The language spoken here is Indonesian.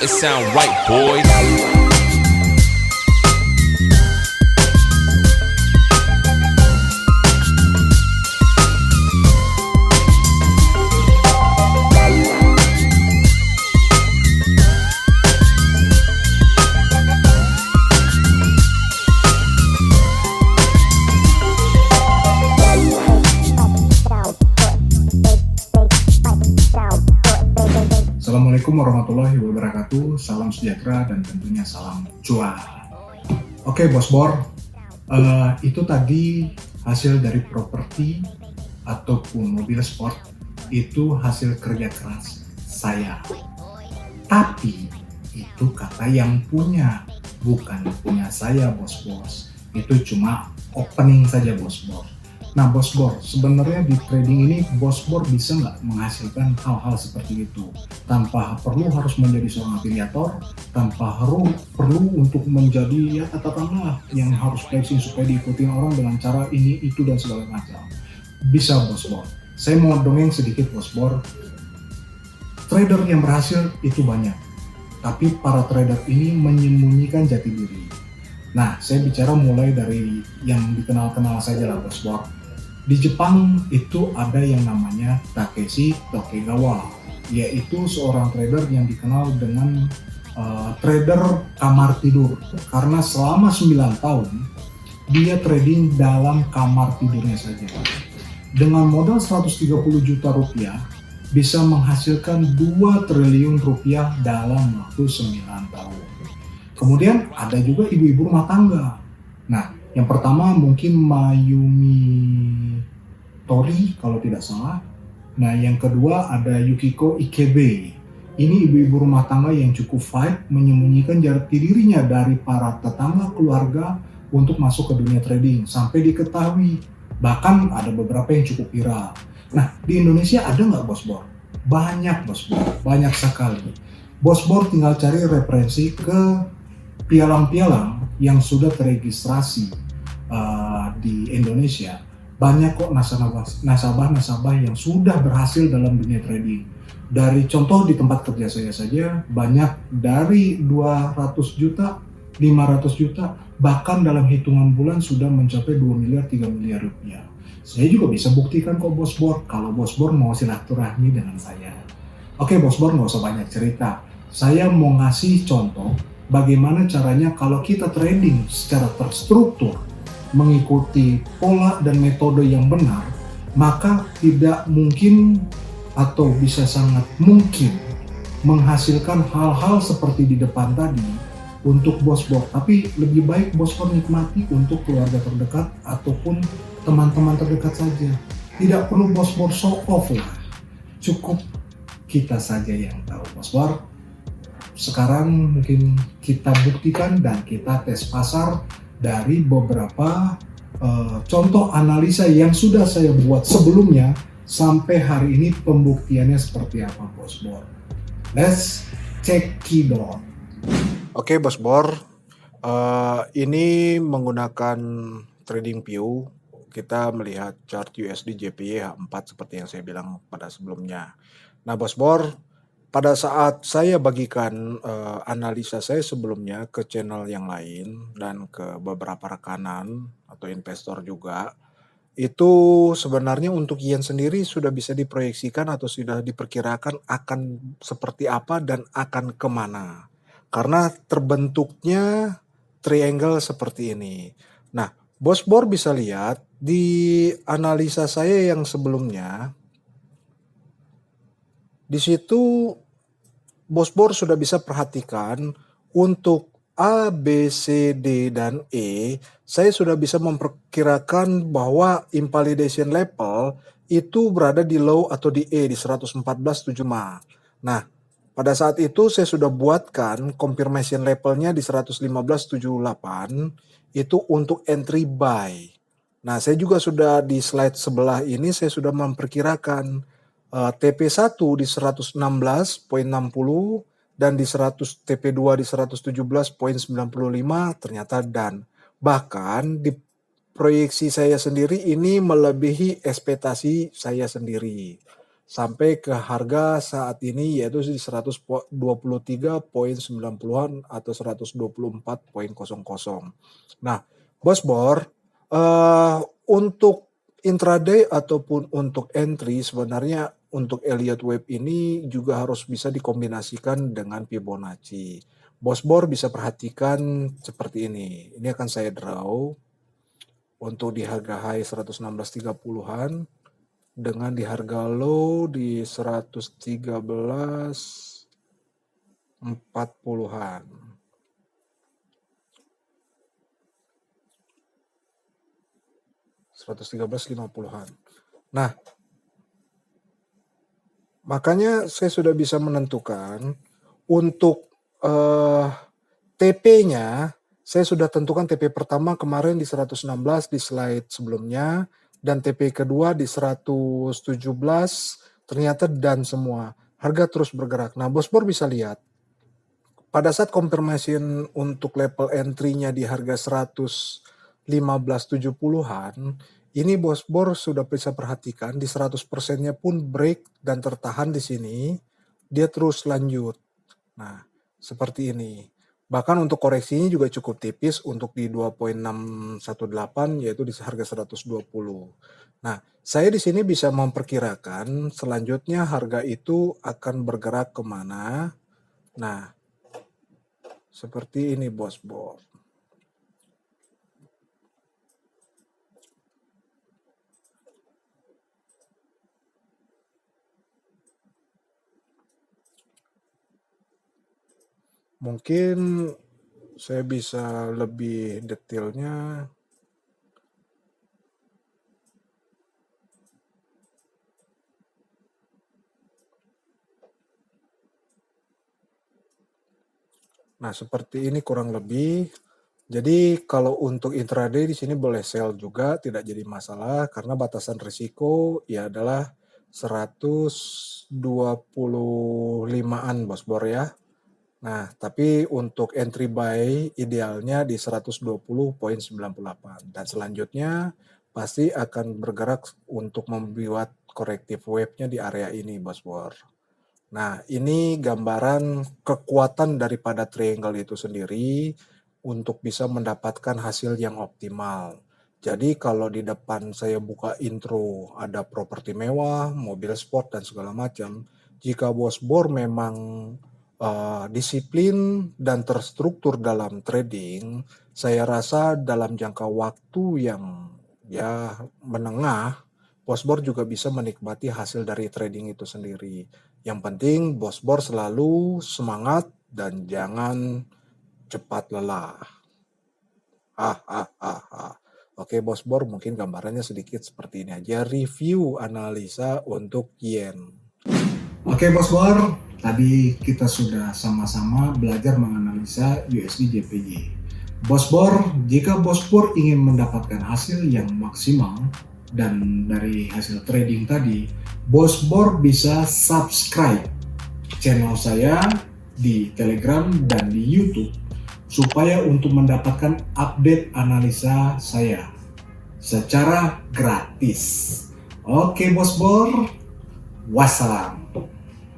It sound right, boys. Assalamualaikum warahmatullahi wabarakatuh, salam sejahtera dan tentunya salam cuan. Oke Bos Bor, itu tadi hasil dari properti ataupun mobil sport, itu hasil kerja keras saya. Tapi itu kata yang punya, bukan punya saya bos-bos. Itu cuma opening saja bos-bos. Nah Bos Bor, sebenarnya di trading ini Bos Bor bisa nggak menghasilkan hal-hal seperti itu tanpa perlu harus menjadi seorang afiliator, tanpa perlu untuk menjadi ya katakanlah yang harus flexing supaya diikuti orang dengan cara ini itu dan segala macam. Bisa Bos Bor. Saya mau dongeng sedikit Bos Bor. Trader yang berhasil itu banyak, tapi para trader ini menyembunyikan jati diri. Nah, saya bicara mulai dari yang dikenal-kenal saja lah Bos Bor. Di Jepang itu ada yang namanya Takeshi Tokegawa, yaitu seorang trader yang dikenal dengan trader kamar tidur. Karena selama 9 tahun dia trading dalam kamar tidurnya saja. Dengan modal 130 juta rupiah bisa menghasilkan 2 triliun rupiah dalam waktu 9 tahun. Kemudian ada juga ibu-ibu rumah tangga. Nah, yang pertama mungkin Mayumi Tori kalau tidak salah. Nah, yang kedua ada Yukiko Ikebe. Ini ibu-ibu rumah tangga yang cukup fight menyembunyikan jati dirinya dari para tetangga keluarga untuk masuk ke dunia trading sampai diketahui. Bahkan ada beberapa yang cukup viral. Nah, di Indonesia ada nggak Bos Bor? Banyak Bos Bor, banyak sekali. Bos Bor tinggal cari referensi ke pialang-pialang yang sudah teregistrasi di Indonesia. Banyak kok nasabah-nasabah yang sudah berhasil dalam dunia trading. Dari contoh di tempat kerja saya saja, banyak dari 200 juta, 500 juta, bahkan dalam hitungan bulan sudah mencapai 2 miliar, 3 miliar rupiah. Saya juga bisa buktikan kok Bos Bor, kalau Bos Bor mau silaturahmi dengan saya. Oke Bos Bor, nggak usah banyak cerita. Saya mau ngasih contoh bagaimana caranya kalau kita trading secara terstruktur, mengikuti pola dan metode yang benar, maka tidak mungkin atau bisa sangat mungkin menghasilkan hal-hal seperti di depan tadi untuk Bos Bor. Tapi lebih baik Bos Bor nikmati untuk keluarga terdekat ataupun teman-teman terdekat saja. Tidak perlu Bos Bor show off lah. Cukup kita saja yang tahu Bos Bor. Sekarang mungkin kita buktikan dan kita tes pasar dari beberapa contoh analisa yang sudah saya buat sebelumnya sampai hari ini pembuktiannya seperti apa Bos Bor. Let's check it out. Oke Bos Bor, ini menggunakan TradingView. Kita melihat chart USD JPY H4 seperti yang saya bilang pada sebelumnya. Nah Bos Bor, pada saat saya bagikan analisa saya sebelumnya ke channel yang lain dan ke beberapa rekanan atau investor juga, itu sebenarnya untuk yen sendiri sudah bisa diproyeksikan atau sudah diperkirakan akan seperti apa dan akan kemana. Karena terbentuknya triangle seperti ini. Nah, Bos Bor bisa lihat di analisa saya yang sebelumnya, di situ Bos Bor sudah bisa perhatikan untuk A, B, C, D, dan E, saya sudah bisa memperkirakan bahwa invalidation level itu berada di low atau di E di 114.75. Nah, pada saat itu saya sudah buatkan confirmation levelnya di 115.78 itu untuk entry buy. Nah, saya juga sudah di slide sebelah ini saya sudah memperkirakan TP1 di 116.60 dan di 100 TP2 di 117.95 ternyata dan. Bahkan di proyeksi saya sendiri ini melebihi ekspektasi saya sendiri. sampai ke harga saat ini yaitu di 123,90-an atau 124,00. Nah, Bos Bor, untuk intraday ataupun untuk entry sebenarnya untuk Elliott Wave ini juga harus bisa dikombinasikan dengan Fibonacci. Bos Bor bisa perhatikan seperti ini. Ini akan saya draw untuk di harga high 116.30-an dengan di harga low di 113.40-an. Nah, makanya saya sudah bisa menentukan untuk TP-nya, saya sudah tentukan TP pertama kemarin di 116 di slide sebelumnya, dan TP kedua di 117, ternyata dan semua. Harga terus bergerak. Nah, Bos Bor bisa lihat, pada saat confirmation untuk level entry-nya di harga 115.70-an, ini Bos Bor sudah bisa perhatikan di 100%-nya pun break dan tertahan di sini, dia terus lanjut. Nah, seperti ini. Bahkan untuk koreksinya juga cukup tipis untuk di 2,618 yaitu di harga 120. Nah, saya di sini bisa memperkirakan selanjutnya harga itu akan bergerak kemana. Nah, seperti ini Bos Bor. Mungkin saya bisa lebih detailnya. Nah, seperti ini kurang lebih. Jadi kalau untuk intraday di sini boleh sell juga, tidak jadi masalah karena batasan risiko ya adalah 125-an Bos Bor ya. Nah, tapi untuk entry buy idealnya di 120,98 dan selanjutnya pasti akan bergerak untuk membuat corrective wave-nya di area ini Bos Bor. Nah, ini gambaran kekuatan daripada triangle itu sendiri untuk bisa mendapatkan hasil yang optimal. Jadi kalau di depan saya buka intro ada properti mewah, mobil sport dan segala macam, jika Bos Bor memang disiplin dan terstruktur dalam trading, saya rasa dalam jangka waktu yang ya menengah, Bos Bor juga bisa menikmati hasil dari trading itu sendiri. Yang penting Bos Bor selalu semangat dan jangan cepat lelah. Oke Bos Bor, mungkin gambarannya sedikit seperti ini aja. Review analisa untuk yen. Oke Bos Bor, tadi kita sudah sama-sama belajar menganalisa USD JPY. Bos Bor, jika Bos Bor ingin mendapatkan hasil yang maksimal dan dari hasil trading tadi, Bos Bor bisa subscribe channel saya di Telegram dan di YouTube supaya untuk mendapatkan update analisa saya secara gratis. Oke Bos Bor, wassalam.